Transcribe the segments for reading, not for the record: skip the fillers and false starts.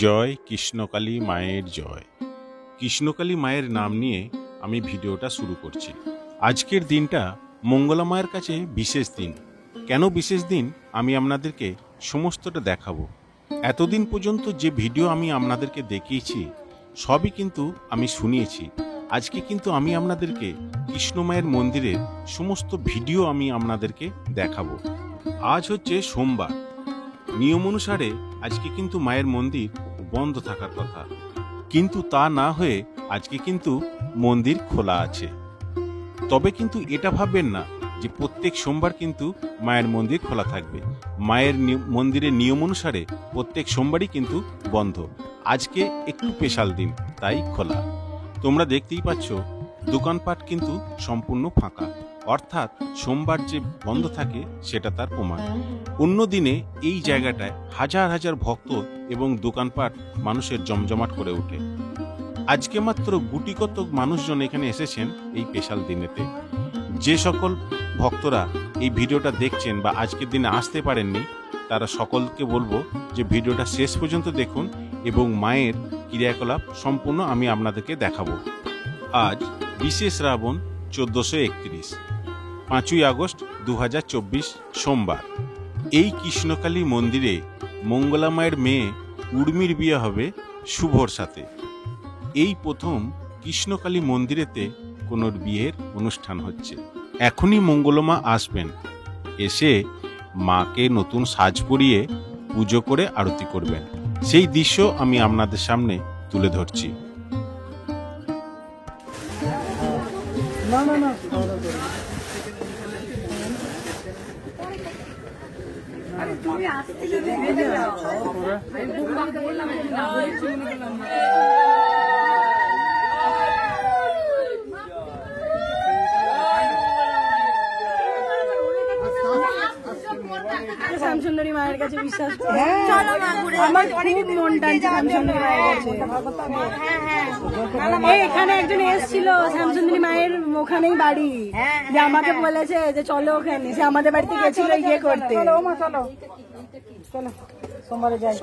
জয় কৃষ্ণকালী মায়ের জয়। কৃষ্ণকালী মায়ের নাম নিয়ে আমি ভিডিওটা শুরু করছি। আজকের দিনটা মঙ্গলা মায়ের কাছে বিশেষ দিন। কেন বিশেষ দিন আমি আপনাদেরকে সমস্তটা দেখাবো। এতদিন পর্যন্ত যে ভিডিও আমি আপনাদেরকে দেখিয়েছি সবই কিন্তু আমি শুনিয়েছি। আজকে কিন্তু আমি আপনাদেরকে কৃষ্ণ মায়ের মন্দিরের সমস্ত ভিডিও আমি আপনাদেরকে দেখাবো। আজ হচ্ছে সোমবার। নিয়ম অনুসারে আজকে কিন্তু মায়ের মন্দির বন্ধ থাকার কথা, কিন্তু তা না হয়ে আজকে কিন্তু মন্দির খোলা আছে। তবে কিন্তু এটা ভাববেন না যে প্রত্যেক সোমবার কিন্তু মায়ের মন্দির খোলা থাকবে। মায়ের মন্দিরের নিয়ম অনুসারে প্রত্যেক সোমবারই কিন্তু বন্ধ। আজকে একটু স্পেশাল দিন, তাই খোলা। তোমরা দেখতেই পাচ্ছ দোকানপাট কিন্তু সম্পূর্ণ ফাঁকা, অর্থাৎ সোমবার যে বন্ধ থাকে সেটা তার প্রমাণ। অন্য দিনে এই জায়গাটায় হাজার হাজার ভক্ত এবং দোকানপাট মানুষের জমজমাট করে ওঠে। আজকে মাত্র গুটি কত মানুষজন এখানে এসেছেন এই স্পেশাল দিনেতে। যে সকল ভক্তরা এই ভিডিওটা দেখছেন বা আজকের দিনে আসতে পারেননি, তারা সকলকে বলবো যে ভিডিওটা শেষ পর্যন্ত দেখুন এবং মায়ের ক্রিয়াকলাপ সম্পূর্ণ আমি আপনাদেরকে দেখাবো। আজ 20 শ্রাবণ 1431, 5ই আগস্ট 2024 সোমবার। এই কৃষ্ণকালী মন্দিরে মঙ্গলা মায়ের মেয়ে উর্মির বিয়ে হবে শুভর সাথে। এই প্রথম কৃষ্ণকালী মন্দিরেতে কোনো বিয়ের অনুষ্ঠান হচ্ছে। এখনই মঙ্গলমা আসবেন, এসে মাকে নতুন সাজ পরিয়ে পুজো করে আরতি করবেন। সেই দৃশ্য আমি আপনাদের সামনে তুলে ধরছি। শ্যামসুন্দরী মায়ের কাছে বিশ্বাস করি। আমার খুব মন টানছে শ্যামসুন্দরী মায়ের কাছে। এখানে একজন এসেছিল শ্যামসুন্দরী মায়ের ওখানেই বাড়ি, যে আমাকে বলেছে যে চলো ওখানে, সে আমাদের বাড়িতে গেছিল ইয়ে করতে। চলো সোমবারে যাই।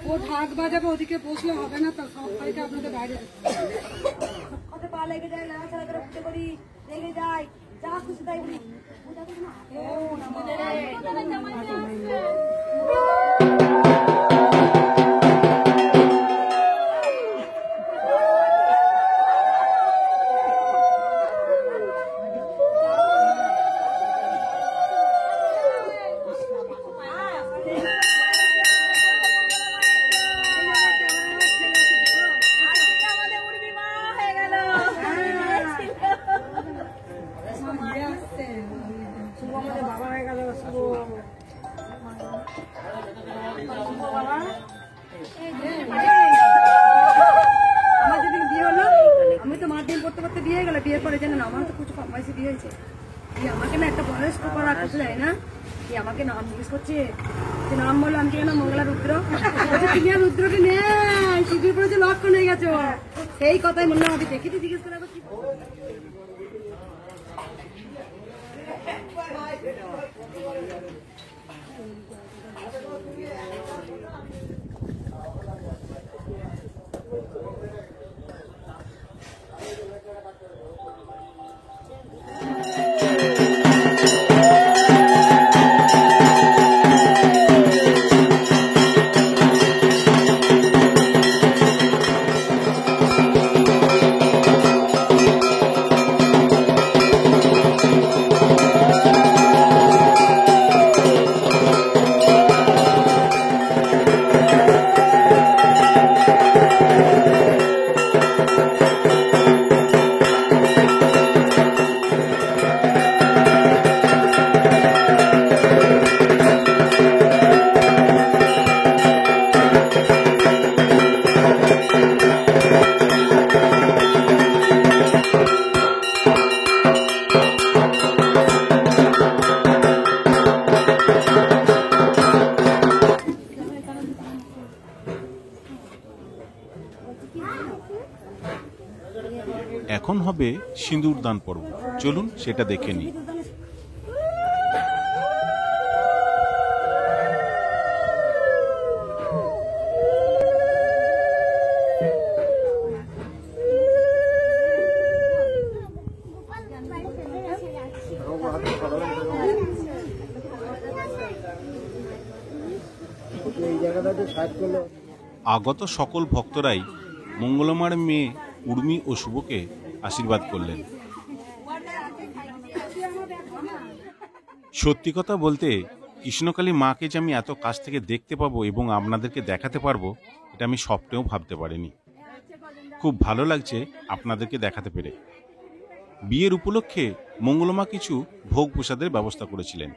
ও ঢাক বাজাবে, ওদিকে বসলে হবে না তো, সবাইকে আপনাদের বাইরে পা লেগে যায়, নাড়াচাড়া করে পুজো করি, লেগে যায়, যা খুশি তাই বলি। আমার যেদিন বিয়ে হলো, আমি তো মাধ্যমিক পড়তে পড়তে বিয়ে হয়ে গেল। বিয়ের পরে জানেন আমার তো প্রচুর কম বয়সে বিয়ে হয়েছে। আমাকে না একটা বয়স্ক করা কিছু যায় না, আমাকে নাম জিজ্ঞেস করছে, যে নাম বলো। আমি কেন মঙ্গলা রুদ্র, তুমি আর রুদ্রকে নেই শিবির পড়েছে, লক্ষণ হয়ে গেছো। সেই কথাই মনে হয় দেখি জিজ্ঞেস করে আবার কি এখন হবে সিঁদুর দান পর্ব, চলুন সেটা দেখে নিই। আগত সকল ভক্তরাই মঙ্গলমার মেয়ে উর্মি ও শুভকে আশীর্বাদ করলেন। সত্যি কথা বলতে কৃষ্ণকালী মাকে যে আমি এত কাছ থেকে দেখতে পাবো এবং আপনাদেরকে দেখাতে পারবো, এটা আমি স্বপ্নেও ভাবতে পারিনি। খুব ভালো লাগছে আপনাদেরকে দেখাতে পেরে। বিয়ের উপলক্ষে মঙ্গলমা কিছু ভোগ প্রসাদের ব্যবস্থা করেছিলেন।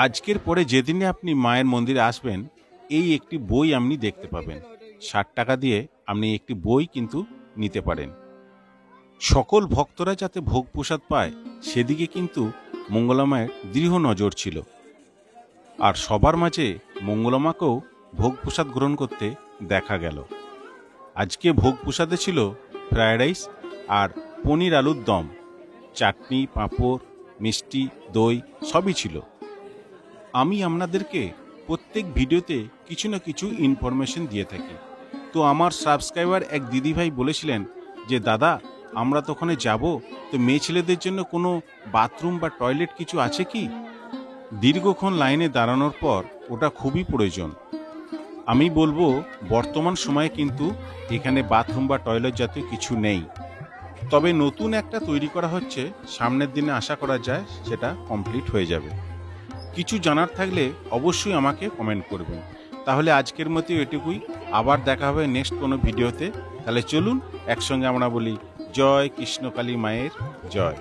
আজকের পরে যেদিনে আপনি মায়ের মন্দিরে আসবেন, এই একটি বই আপনি দেখতে পাবেন। 60 টাকা দিয়ে আপনি একটি বই কিন্তু নিতে পারেন। সকল ভক্তরা যাতে ভোগ প্রসাদ পায় সেদিকে কিন্তু মঙ্গলমায়ের দৃঢ় নজর ছিল। আর সবার মাঝে মঙ্গলমাকেও ভোগ প্রসাদ গ্রহণ করতে দেখা গেল। আজকে ভোগ প্রসাদে ছিল ফ্রায়েড রাইস আর পনির আলুর দম, চাটনি, পাঁপড়, মিষ্টি, দই সবই ছিল। আমি আপনাদেরকে প্রত্যেক ভিডিওতে কিছু না কিছু ইনফরমেশন দিয়ে থাকি। তো আমার সাবস্ক্রাইবার এক দিদিভাই বলেছিলেন যে দাদা, আমরা তো ওখানে যাব, তো মেয়ে ছেলেদের জন্য কোনো বাথরুম বা টয়লেট কিছু আছে কি? দীর্ঘক্ষণ লাইনে দাঁড়ানোর পর ওটা খুবই প্রয়োজন। আমি বলবো বর্তমান সময়ে কিন্তু এখানে বাথরুম বা টয়লেট জাতীয় কিছু নেই, তবে নতুন একটা তৈরি করা হচ্ছে, সামনের দিনে আশা করা যায় সেটা কমপ্লিট হয়ে যাবে। কিছু জানার থাকলে অবশ্যই আমাকে কমেন্ট করবেন। তাহলে আজকের মতো এটুকুই, আবার দেখা হবে নেক্সট কোনো ভিডিওতে। তাহলে চলুন একসঙ্গে আমরা বলি জয় কৃষ্ণকালী মায়ের জয়।